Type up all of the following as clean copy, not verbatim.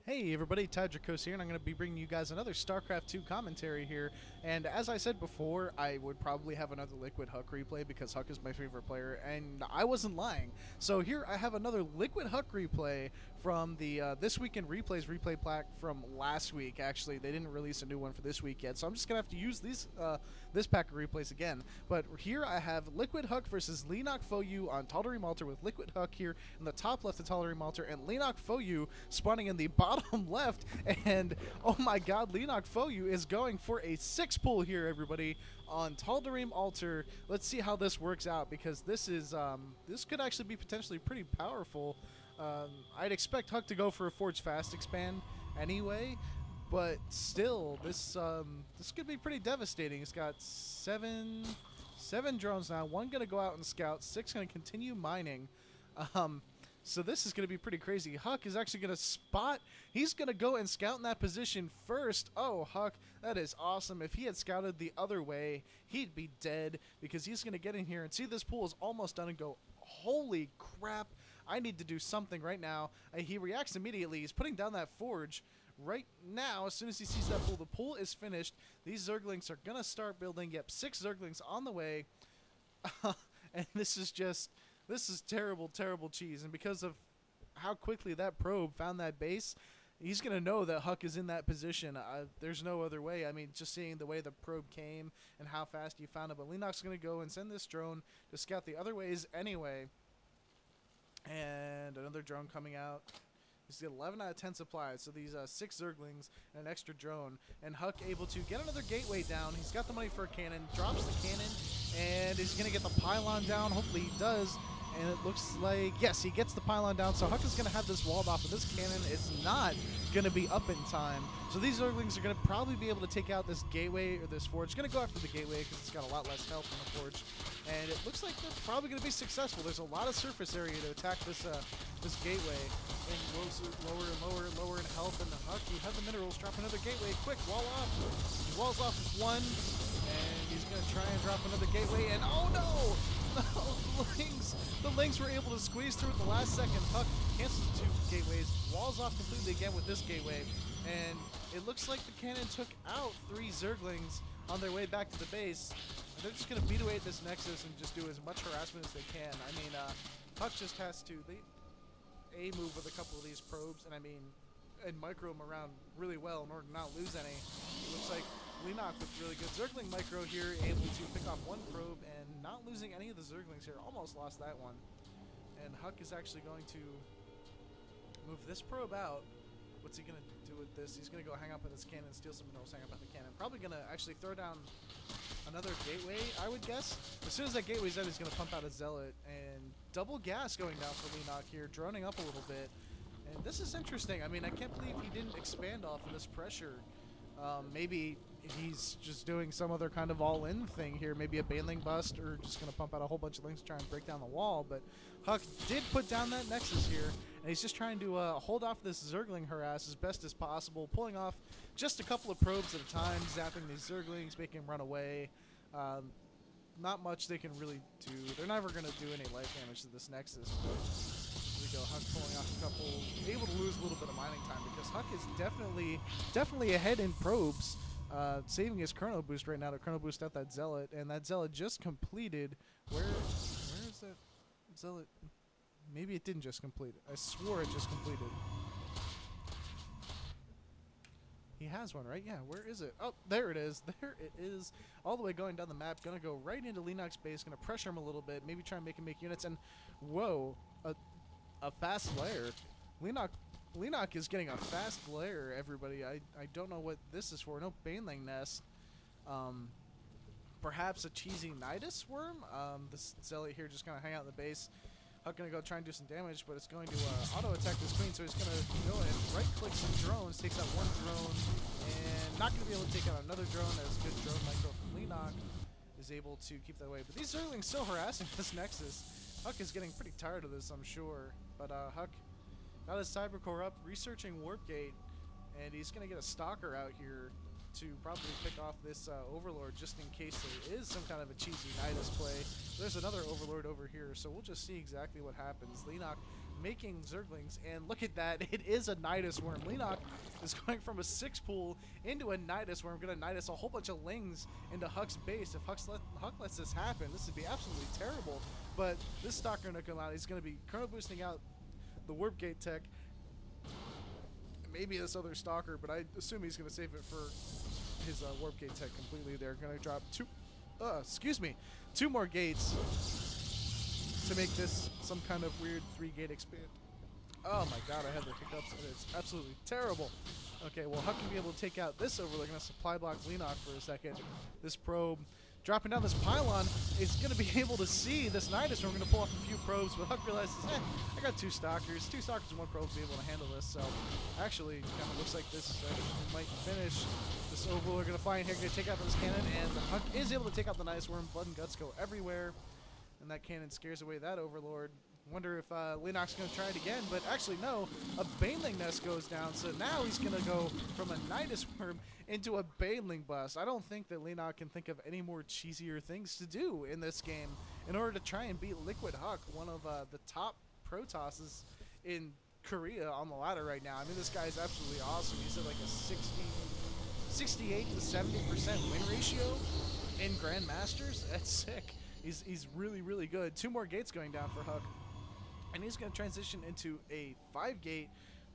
Hey everybody, Tadrakos here, and I'm going to be bringing you guys another StarCraft 2 commentary here. And as I said before, I would probably have another LiquidHuk replay because Huck is my favorite player, and I wasn't lying. So here I have another LiquidHuk replay from the This Week in Replays replay pack from last week. Actually, they didn't release a new one for this week yet, so I'm just going to have to use this pack of replays again. But here I have LiquidHuk versus LeenockfOu on Tal'Darim Altar with LiquidHuk here in the top left of Tal'Darim Altar, and LeenockfOu spawning in the bottom left, and oh my god, LeenockfOu is going for a 6 pull here, everybody, on Tal'Darim Altar. Let's see how this works out, because this is this could actually be potentially pretty powerful. I'd expect Huck to go for a Forge Fast expand anyway, but still, this could be pretty devastating. It's got seven drones now. One gonna go out and scout. 6 gonna continue mining. So this is going to be pretty crazy. Huck is actually going to spot. He's going to go and scout in that position first. Oh, Huck, that is awesome. If he had scouted the other way, he'd be dead, because he's going to get in here and see this pool is almost done and go, holy crap, I need to do something right now. He reacts immediately. He's putting down that forge right now. As soon as he sees that pool, the pool is finished. These Zerglings are going to start building. Yep, 6 Zerglings on the way. And this is terrible, terrible cheese. And because of how quickly that probe found that base, he's going to know that Huck is in that position. There's no other way. I mean, just seeing the way the probe came and how fast he found it. But Leenock's going to go and send this drone to scout the other ways anyway. And another drone coming out. He's got 11 out of 10 supplies, so these 6 Zerglings and an extra drone. And Huck able to get another gateway down. He's got the money for a cannon, drops the cannon, and he's going to get the pylon down. Hopefully he does. And it looks like, yes, he gets the pylon down. So Huck is going to have this walled off, but this cannon is not going to be up in time. So these Zerglings are going to probably be able to take out this gateway or this forge. Going to go after the gateway because it's got a lot less health than the forge. And it looks like they're probably going to be successful. There's a lot of surface area to attack this this gateway. And lower and lower and lower in health. And Huck, you have the minerals. Drop another gateway. Quick, wall off. He walls off with 1. And he's going to try and drop another gateway. And oh no! The Lynx were able to squeeze through at the last second. Huck cancels 2 gateways. Walls off completely again with this gateway. And it looks like the cannon took out 3 Zerglings on their way back to the base. They're just going to beat away at this Nexus and just do as much harassment as they can. I mean, Huck just has to A-move with a couple of these probes, and I mean, and micro them around really well in order to not lose any. It looks like Leenock with really good Zergling micro here, able to pick off 1 probe and not losing any of the Zerglings here. Almost lost that one. And Huck is actually going to move this probe out. What's he going to do with this? He's going to go hang up at his cannon, steal some minerals, hang up at the cannon. Probably going to actually throw down another gateway, I would guess. As soon as that gateway's out, he's going to pump out a Zealot. And double gas going down for Leenock here, droning up a little bit. And this is interesting. I mean, I can't believe he didn't expand off of this pressure. Maybe he's just doing some other kind of all-in thing here. Maybe a Baneling bust, or just going to pump out a whole bunch of links to try and break down the wall. But Huck did put down that Nexus here, and he's just trying to hold off this Zergling harass as best as possible, pulling off just a couple of probes at a time, zapping these Zerglings, making them run away. Not much they can really do. They're never going to do any life damage to this Nexus. But we go, Huck pulling off a couple, able to lose a little bit of mining time, because Huck is definitely ahead in probes, saving his chrono boost right now to chrono boost out that Zealot, and that Zealot just completed. Where is that Zealot? Maybe it didn't just complete it. I swore it just completed. He has one, right? Yeah, where is it? Oh, there it is. There it is. All the way going down the map. Gonna go right into Leenock's base. Gonna pressure him a little bit. Maybe try and make him make units. And, whoa, a fast lair. Leenock is getting a fast lair, everybody. I don't know what this is for. No Baneling nest. Perhaps a cheesy Nidus worm? This Zealot here just gonna hang out in the base. Huck gonna go try and do some damage, but it's going to auto-attack this queen, so he's gonna go and right-click some drones, takes out 1 drone, and not gonna be able to take out another drone, as good drone micro from Leenock is able to keep that away. But these Zerglings still harassing this Nexus. Huck is getting pretty tired of this, I'm sure. But Huck got his Cybercore up, researching Warp Gate, and he's gonna get a Stalker out here to probably pick off this Overlord, just in case there is some kind of a cheesy Nidus play. There's another Overlord over here, so we'll just see exactly what happens. Leenock making Zerglings, and look at that, it is a Nidus Worm. LeenockFOu is going from a 6 pool into a Nidus Worm, gonna Nidus a whole bunch of Lings into Huk's base. If Huk lets this happen, this would be absolutely terrible, but this Stalker gonna come out, he's gonna be chrono boosting out the Warp Gate tech, maybe this other Stalker, but I assume he's gonna save it for his Warp Gate tech completely. They're gonna drop two more gates to make this some kind of weird 3-gate expand. Oh my god, I had the hiccups, and it's absolutely terrible. Okay, well, Huk can be able to take out this Overlord. Gonna supply block LeenockFOu for a second. This probe dropping down this pylon is gonna be able to see this Nidus, and we're gonna pull off a few probes, but Huk realizes, I got 2 Stalkers. 2 Stalkers and 1 probe to be able to handle this, so actually, kind of looks like this might finish. This Overlord gonna fly in here, gonna take out this cannon, and Huk is able to take out the Nidus Worm. Blood and guts go everywhere, and that cannon scares away that Overlord. Wonder if LeenockFOu's going to try it again, but actually no, a Baneling Nest goes down, so now he's going to go from a Nidus Worm into a Baneling Bust. I don't think that LeenockFOu can think of any more cheesier things to do in this game in order to try and beat LiquidHuk, one of the top Protosses in Korea on the ladder right now. I mean, this guy is absolutely awesome. He's at like a 68 to 70% win ratio in Grandmasters. That's sick. He's really, really good. 2 more gates going down for Huk. And he's going to transition into a 5-gate,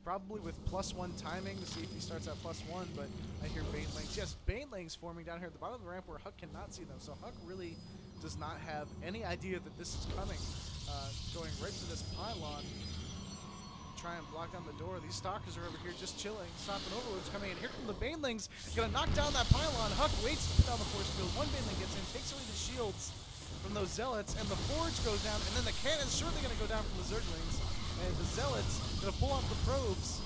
probably with +1 timing to see if he starts at +1, but I hear Banelings. Yes, Banelings forming down here at the bottom of the ramp where Huk cannot see them, so Huk really does not have any idea that this is coming. Going right to this pylon, try and block down the door. These Stalkers are over here just chilling, stopping Overlords coming in. Here come the Banelings, gonna knock down that pylon. Huk waits to put down the force field. 1 Baneling gets in, takes away the shields from those Zealots, and the Forge goes down, and then the cannon's surely going to go down from the Zerglings, and the Zealots going to pull off the probes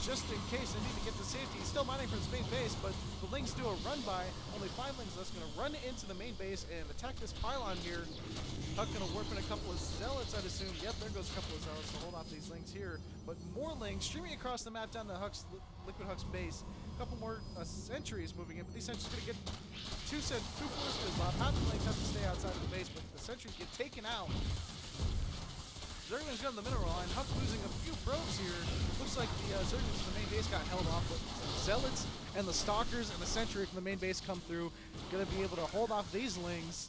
just in case they need to get to safety. He's still mining for his main base, but the Lings do a run by. Only 5 Lings left, going to run into the main base and attack this pylon here. Huk going to warp in a couple of Zealots, I'd assume. Yep, there goes a couple of Zealots to hold off these Lings here, but more Lings streaming across the map down to LiquidHuk's base. A couple more sentries moving in, but these sentries are going to get 2 force fields off. Half the Lings have to stay outside of the base, but the sentries get taken out. Zerglings got the mineral line. Huk losing a few probes here. Looks like the Zerglings from the main base got held off, but Zealots and the Stalkers and the sentry from the main base come through. Going to be able to hold off these Lings.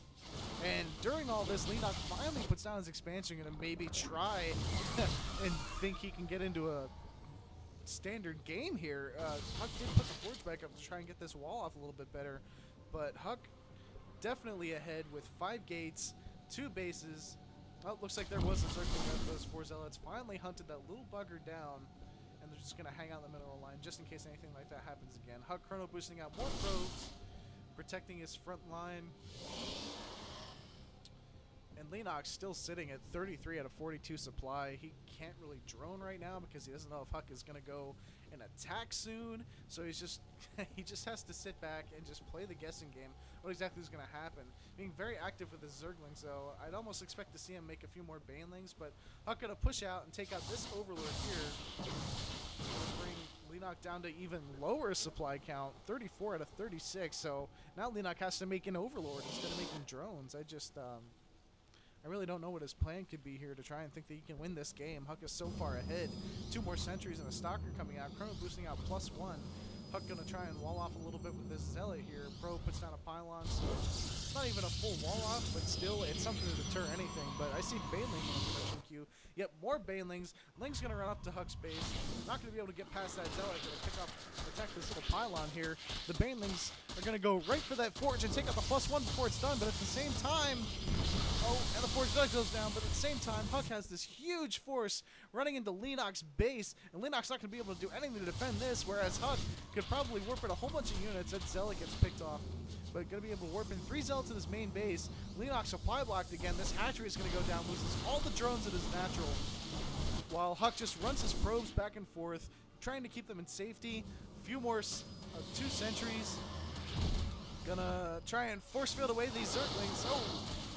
And during all this, LeenockFOu finally puts down his expansion, going to maybe try and think he can get into a standard game here. Huk did put the Forge back up to try and get this wall off a little bit better, but Huk definitely ahead with 5 gates, 2 bases. Oh, looks like there was a Zergling. Those 4 Zealots finally hunted that little bugger down, and they're just going to hang out in the mineral line just in case anything like that happens again. Huk chrono boosting out more probes, protecting his front line. And LeenockFOu still sitting at 33 out of 42 supply. He can't really drone right now because he doesn't know if Huk is going to go and attack soon. So he's just he just has to sit back and just play the guessing game. What exactly is going to happen? Being very active with his Zerglings, though, I'd almost expect to see him make a few more Banelings. But Huk going to push out and take out this Overlord here. Bring LeenockFOu down to even lower supply count, 34 out of 36. So now LeenockFOu has to make an Overlord instead of making drones. I really don't know what his plan could be here to try and think that he can win this game. Huk is so far ahead. 2 more sentries and a Stalker coming out. Chrono boosting out +1. Huk going to try and wall off a little bit with this Zealot here. Pro puts down a pylon, so it's not even a full wall off, but still it's something to deter anything. But I see Baneling in the production queue. Yep, more Banelings. Ling's going to run up to Huk's base. Not going to be able to get past that Zealot. Going to pick up, protect this little pylon here. The Banelings are going to go right for that Forge and take out the +1 before it's done, but at the same time, and the Forge goes down, but at the same time, Huk has this huge force running into LeenockFOu's base, and LeenockFOu's not going to be able to do anything to defend this, whereas Huk could probably warp in a whole bunch of units. That Zealot gets picked off, but going to be able to warp in 3 Zealots to this main base. LeenockFOu supply blocked again. This hatchery is going to go down, loses all the drones at his natural, while Huk just runs his probes back and forth, trying to keep them in safety. A few more, 2 sentries. Gonna try and force field away these Zerglings. Oh,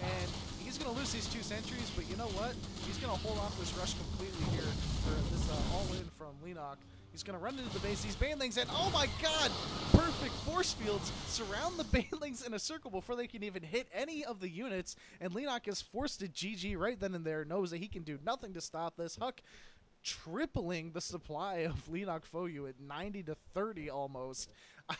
and he's going to lose these 2 sentries, but you know what? He's going to hold off this rush completely here, for this all-in from LeenockFOu. He's going to run into the base. These banelings, and oh my god! Perfect force fields surround the banelings in a circle before they can even hit any of the units. And Leenock is forced to GG right then and there, knows that he can do nothing to stop this. Huck tripling the supply of LeenockfOu at 90 to 30 almost.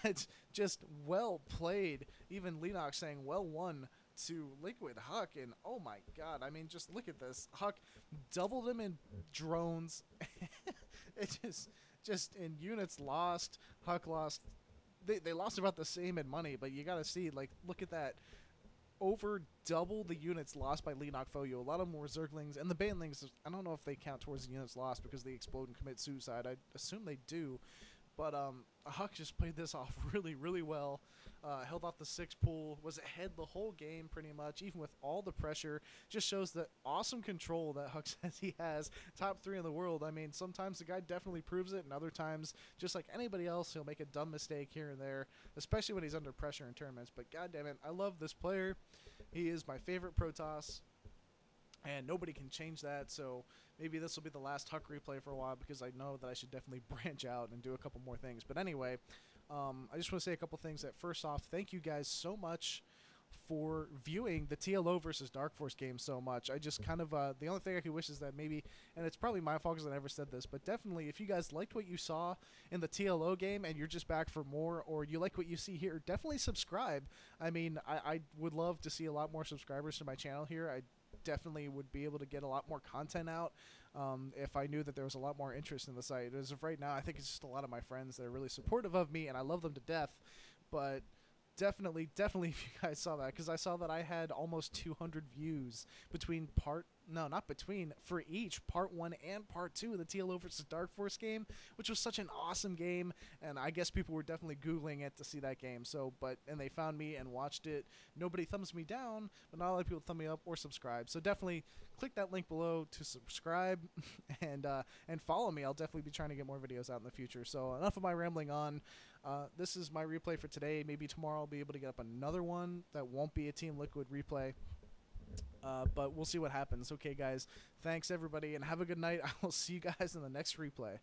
It's just well played. Even Leenock saying well won to LiquidHuk, and oh my god, I mean, just look at this. Huck doubled him in drones. It just in units lost. Huck lost. They lost about the same in money, but you gotta see, like, look at that. Over double the units lost by LeenockfOu. A lot of them were Zerglings, and the banelings, I don't know if they count towards the units lost because they explode and commit suicide. I assume they do. But Huck just played this off really, really well. Held off the 6 pool, was ahead the whole game pretty much, even with all the pressure. Just shows the awesome control that Huck says he has. Top 3 in the world. I mean, sometimes the guy definitely proves it, and other times, just like anybody else, he'll make a dumb mistake here and there, especially when he's under pressure in tournaments. But goddammit, I love this player. He is my favorite Protoss, and nobody can change that, so maybe this will be the last Huck replay for a while, because I know that I should definitely branch out and do a couple more things. But anyway, I just want to say a couple things. That first off, thank you guys so much for viewing the TLO versus Dark Force game so much. I just kind of, the only thing I could wish is that maybe, and it's probably my fault because I never said this, but definitely if you guys liked what you saw in the TLO game and you're just back for more, or you like what you see here, definitely subscribe. I mean, I would love to see a lot more subscribers to my channel here. I definitely would be able to get a lot more content out if I knew that there was a lot more interest in the site. As of right now, I think it's just a lot of my friends that are really supportive of me, and I love them to death. But definitely if you guys saw that, because I saw that I had almost 200 views between for each part 1 and part 2 of the TLO versus Dark Force game, which was such an awesome game, and I guess people were definitely Googling it to see that game. So, and they found me and watched it. Nobody thumbs me down, but not a lot of people thumb me up or subscribe. So definitely click that link below to subscribe and follow me. I'll definitely be trying to get more videos out in the future. So enough of my rambling on. This is my replay for today. Maybe tomorrow I'll be able to get up another one that won't be a Team Liquid replay. But we'll see what happens. Okay, guys. Thanks, everybody, and have a good night. I will see you guys in the next replay.